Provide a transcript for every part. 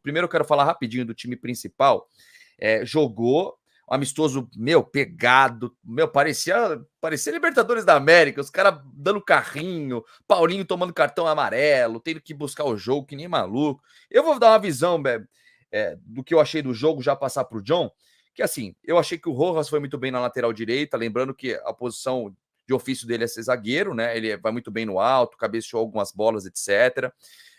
Primeiro eu quero falar rapidinho do time principal. Jogou um amistoso, pegado, parecia Libertadores da América, os caras dando carrinho, Paulinho tomando cartão amarelo, tendo que buscar o jogo que nem maluco. Eu vou dar uma visão do que eu achei do jogo, já passar para o John, que assim, eu achei que o Rojas foi muito bem na lateral direita, lembrando que a posição de ofício dele é ser zagueiro, né? Ele vai muito bem no alto, cabeceou algumas bolas, etc.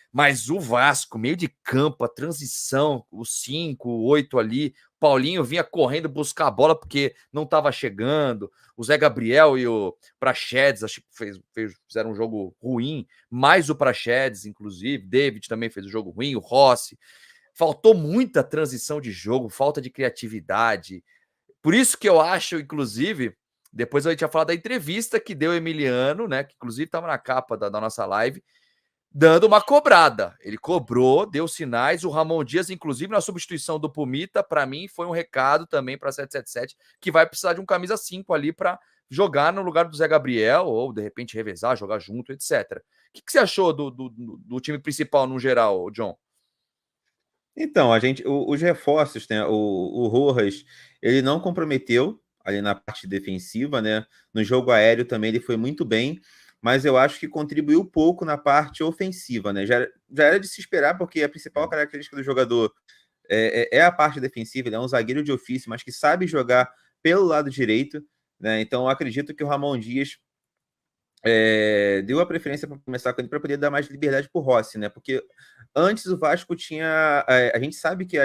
Mas o Vasco, meio de campo, a transição, os 5, 8 ali, Paulinho vinha correndo buscar a bola porque não estava chegando. O Zé Gabriel e o Praxedes, acho que fizeram um jogo ruim, mais o Praxedes, inclusive. David também fez um jogo ruim, o Rossi. Faltou muita transição de jogo, falta de criatividade. Por isso que eu acho, inclusive, depois a gente vai falar da entrevista que deu o Emiliano, né? Que inclusive estava na capa da nossa live, dando uma cobrada. Ele cobrou, deu sinais. O Ramon Dias, inclusive, na substituição do Pumita, para mim, foi um recado também para 777, que vai precisar de um camisa 5 ali para jogar no lugar do Zé Gabriel, ou de repente revezar, jogar junto, etc. O que você achou do time principal no geral, John? Então, os reforços, né? O Rojas, ele não comprometeu ali na parte defensiva, né? No jogo aéreo também ele foi muito bem, mas eu acho que contribuiu pouco na parte ofensiva, né? Já era de se esperar, porque a principal característica do jogador é a parte defensiva. Ele é um zagueiro de ofício, mas que sabe jogar pelo lado direito, né? Então, eu acredito que o Ramon Dias deu a preferência para começar com ele para poder dar mais liberdade para o Rossi, né? Porque antes o Vasco tinha. A gente sabe que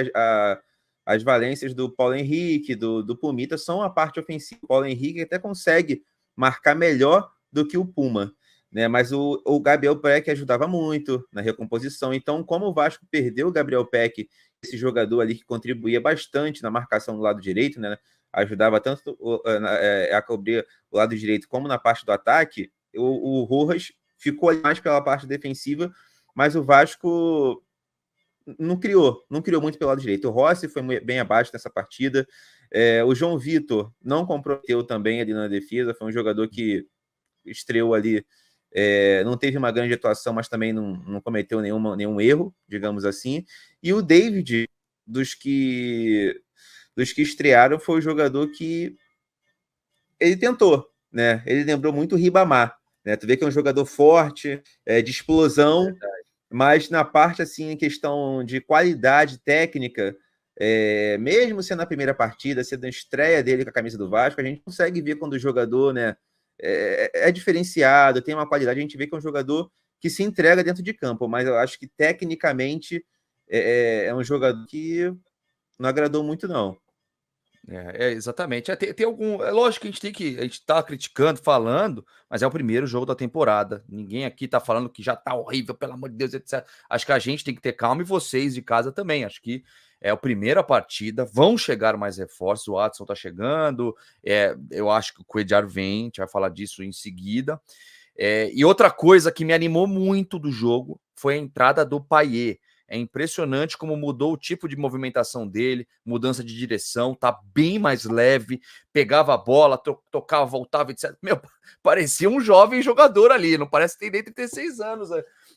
as valências do Paulo Henrique, do Pumita, são a parte ofensiva. O Paulo Henrique até consegue marcar melhor do que o Puma, né? Mas o Gabriel Peck ajudava muito na recomposição. Então, como o Vasco perdeu o Gabriel Peck, esse jogador ali que contribuía bastante na marcação do lado direito, né? Ajudava tanto a cobrir o lado direito como na parte do ataque. O Rojas ficou mais pela parte defensiva, mas o Vasco não criou muito pelo lado direito. O Rossi foi bem abaixo nessa partida. O João Vitor não comprometeu também ali na defesa, foi um jogador que estreou ali, não teve uma grande atuação, mas também não cometeu nenhum erro, digamos assim. E o David, dos que estrearam, foi o jogador que ele tentou, né? Ele lembrou muito o Ribamar, né? Tu vê que é um jogador forte, de explosão, mas na parte, assim, em questão de qualidade técnica, mesmo sendo a primeira partida, sendo a estreia dele com a camisa do Vasco, a gente consegue ver quando o jogador, né, é diferenciado, tem uma qualidade, a gente vê que é um jogador que se entrega dentro de campo, mas eu acho que tecnicamente é um jogador que não agradou muito, não. Exatamente. Tem algum. É lógico que a gente tá criticando, falando, mas é o primeiro jogo da temporada. Ninguém aqui tá falando que já tá horrível, pelo amor de Deus, etc. Acho que a gente tem que ter calma e vocês de casa também. Acho que é a primeira partida, vão chegar mais reforços. O Adson tá chegando. Eu acho que o Cuéllar vem, a gente vai falar disso em seguida. E outra coisa que me animou muito do jogo foi a entrada do Payet. É impressionante como mudou o tipo de movimentação dele, mudança de direção, tá bem mais leve, pegava a bola, tocava, voltava, etc. Parecia um jovem jogador ali, não parece que tem nem 36 anos,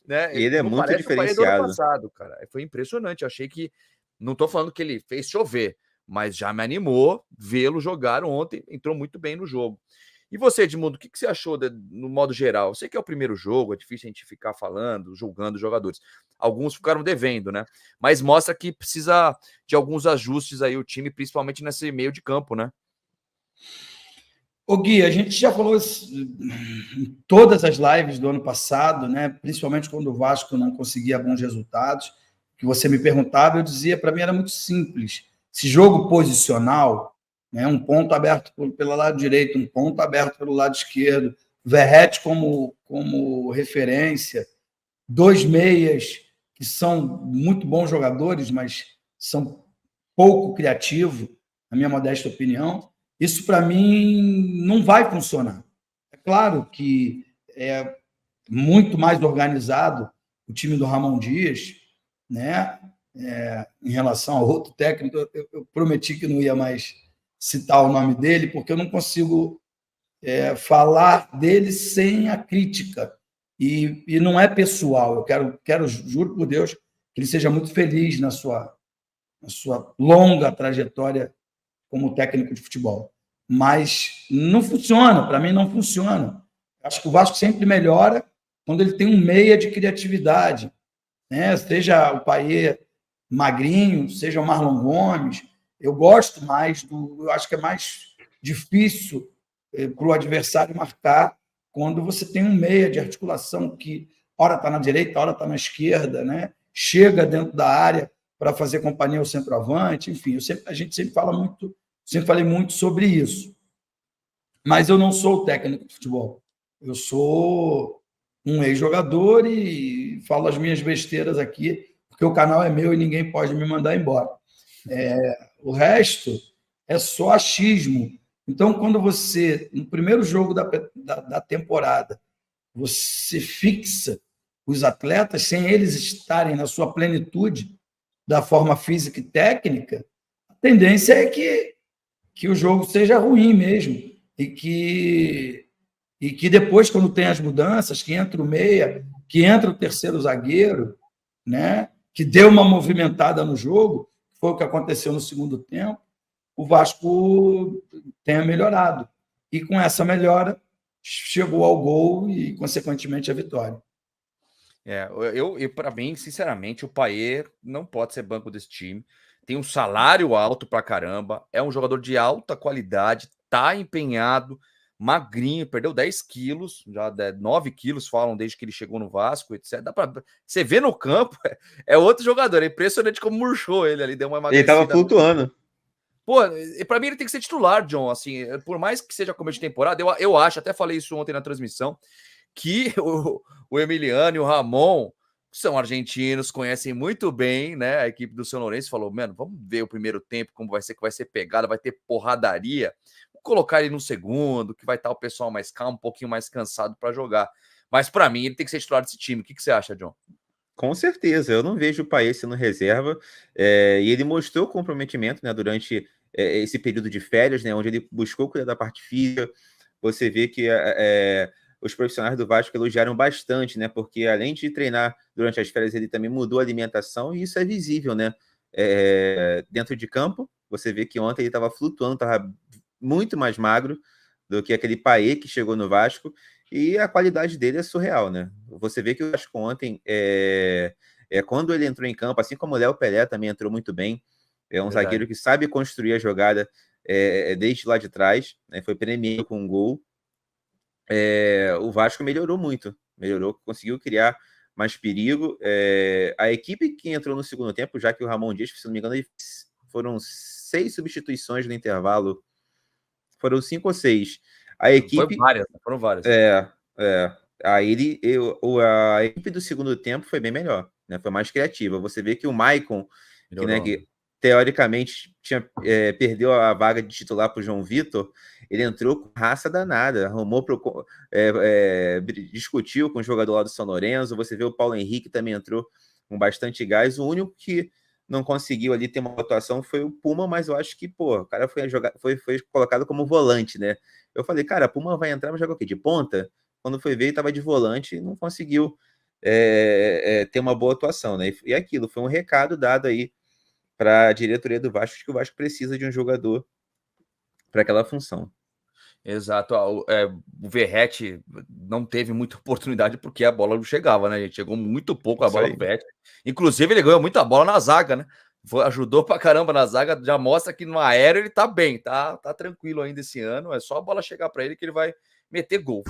né? Ele é Não muito parece o Payet do ano diferenciado. passado, cara. Foi impressionante, eu achei que, não tô falando que ele fez chover, mas já me animou vê-lo jogar ontem, entrou muito bem no jogo. E você, Edmundo, o que você achou no modo geral? Eu sei que é o primeiro jogo, é difícil a gente ficar falando, julgando os jogadores. Alguns ficaram devendo, né? Mas mostra que precisa de alguns ajustes aí o time, principalmente nesse meio de campo, né? Ô Gui, a gente já falou em todas as lives do ano passado, né? Principalmente quando o Vasco não conseguia bons resultados, que você me perguntava, eu dizia, para mim era muito simples. Esse jogo posicional, né? Um ponto aberto pelo lado direito, um ponto aberto pelo lado esquerdo, Verratti como referência, dois meias que são muito bons jogadores, mas são pouco criativos, na minha modesta opinião. Isso, para mim, não vai funcionar. É claro que é muito mais organizado o time do Ramon Dias, né? Em relação ao outro técnico, eu prometi que não ia mais citar o nome dele, porque eu não consigo falar dele sem a crítica. E não é pessoal. Eu quero, juro por Deus, que ele seja muito feliz na sua longa trajetória como técnico de futebol. Mas não funciona, para mim não funciona. Acho que o Vasco sempre melhora quando ele tem um meia de criatividade, né? Seja o Payet magrinho, seja o Marlon Gomes. Eu gosto mais eu acho que é mais difícil para o adversário marcar quando você tem um meia de articulação que ora está na direita, ora está na esquerda, né? Chega dentro da área para fazer companhia ao centroavante, enfim, a gente sempre falei muito sobre isso. Mas eu não sou técnico de futebol. Eu sou um ex-jogador e falo as minhas besteiras aqui, porque o canal é meu e ninguém pode me mandar embora. O resto é só achismo. Então, quando você, no primeiro jogo da temporada, você fixa os atletas sem eles estarem na sua plenitude da forma física e técnica, a tendência é que o jogo seja ruim mesmo e que depois, quando tem as mudanças, que entra o meia, que entra o terceiro zagueiro, né, que deu uma movimentada no jogo, foi o que aconteceu no segundo tempo, o Vasco tenha melhorado. E com essa melhora, chegou ao gol e, consequentemente, a vitória. Para mim, sinceramente, o Payet não pode ser banco desse time. Tem um salário alto pra caramba, é um jogador de alta qualidade, tá empenhado, magrinho, perdeu 10 quilos, já 9 quilos falam desde que ele chegou no Vasco, etc. Você vê no campo, é outro jogador, é impressionante como murchou ele ali, deu uma emagrecida. Ele tava flutuando. Pô, pra mim ele tem que ser titular, John, assim, por mais que seja começo de temporada, eu acho, até falei isso ontem na transmissão, que o Emiliano e o Ramon são argentinos, conhecem muito bem, né, a equipe do São Lourenço, falou, mano, vamos ver o primeiro tempo, como vai ser, que vai ser pegada, vai ter porradaria, vou colocar ele no segundo, que vai estar o pessoal mais calmo, um pouquinho mais cansado para jogar. Mas para mim ele tem que ser titular desse time. O que você acha, John? Com certeza, eu não vejo o Payet sendo reserva, e ele mostrou comprometimento, né, durante esse período de férias, né, onde ele buscou cuidar da parte física. Você vê que os profissionais do Vasco elogiaram bastante, né, porque além de treinar durante as férias, ele também mudou a alimentação, e isso é visível, né, dentro de campo. Você vê que ontem ele estava flutuando, estava muito mais magro do que aquele Payet que chegou no Vasco, e a qualidade dele é surreal, né? Você vê que o Vasco ontem, quando ele entrou em campo, assim como o Léo Pelé também entrou muito bem, é um zagueiro que sabe construir a jogada desde lá de trás, né? Foi premiado com um gol. O Vasco melhorou muito, conseguiu criar mais perigo. A equipe que entrou no segundo tempo, já que o Ramon disse, se não me engano, foram 6 substituições no intervalo, foram 5 ou 6. A equipe... Foram várias. Aí a equipe do segundo tempo foi bem melhor, né? Foi mais criativa. Você vê que o Maicon, que teoricamente perdeu a vaga de titular para o João Vitor, ele entrou com raça danada, discutiu com o jogador lá do São Lourenço. Você vê o Paulo Henrique também entrou com bastante gás. O único que não conseguiu ali ter uma atuação foi o Puma, mas eu acho que, o cara foi colocado como volante, né? Eu falei, cara, a Puma vai entrar, mas joga o quê? De ponta? Quando foi ver, ele estava de volante e não conseguiu ter uma boa atuação, né? E aquilo foi um recado dado aí para a diretoria do Vasco, que o Vasco precisa de um jogador para aquela função. Exato. O Verratti não teve muita oportunidade porque a bola não chegava, né, gente? Chegou muito pouco a bola do Verratti. Inclusive, ele ganhou muita bola na zaga, né? Ajudou pra caramba na zaga, já mostra que no aéreo ele tá bem, tá tranquilo ainda esse ano. É só a bola chegar para ele que ele vai meter gol.